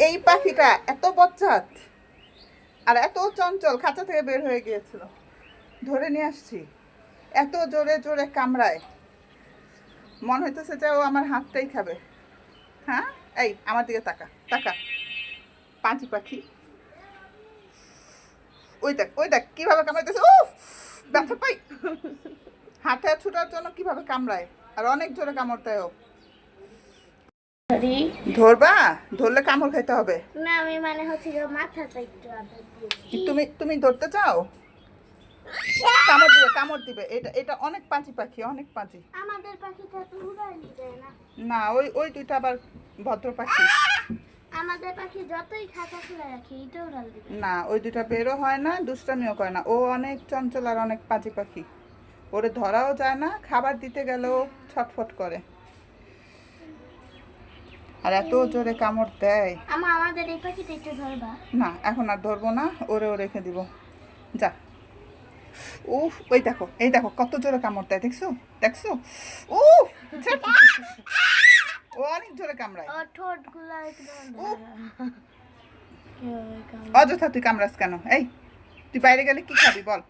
এই পাখিটা এত বজ্জাত আর এত চঞ্চল, খাঁচা থেকে বের হয়ে গিয়েছিল, ধরে নিয়ে আসছি। এত জোরে জোরে কামড়ায়, মনে হইতেছে যে ও আমার হাতটাই খাবে। হ্যাঁ, এই আমার দিকে তাকা তাকা, পাঁচি পাখি। ওই দেখ কিভাবে কামড়াইতেছে। ও ব্যথা পাই, হাতে ছুটার জন্য কিভাবে কামড়ায়, আর অনেক জোরে কামড় দেয় ও। ধরবা, ধরলে কামড় খাইতে হবে। না আমি মানে হচ্ছে যে মাথাটা একটু আদর দিয়েছি। তুমি ধরতে চাও? কামড় দিবে। এটা অনেক পাঁচি পাখি, অনেক পাঁচি। আমাদের পাখিটা তো উড়াইনি যায় না। না, ওই দুইটা আবার ভদ্র পাখি। আমাদের পাখি যতই খাঁচা খুলে রাখি এটা উড়াল দিবে না, ওই দুইটা বেরো হয় না, দুষ্টামিও করে না। ও অনেক চঞ্চল আর অনেক পাঁচি পাখি। ওরে ধরাও যায় না, খাবার দিতে গেলেও ছটফট করে, আর এত জোরে কামড় দেয়। আমাদের এই পাখিটা একটু ধরবা? না, এখন আর ধরবো না, ওরেও রেখে দিব। যা। উফ, ওই দেখো, এই দেখো কত জোরে কামড় দেয়, দেখছো দেখছো? উফ, ও অনেক জোরে কামড়ায়। ও ঠোঁটগুলো একদম অযথা তুই কামড়াস কেন? এই, তুই বাইরে গেলে কি খাবি বল?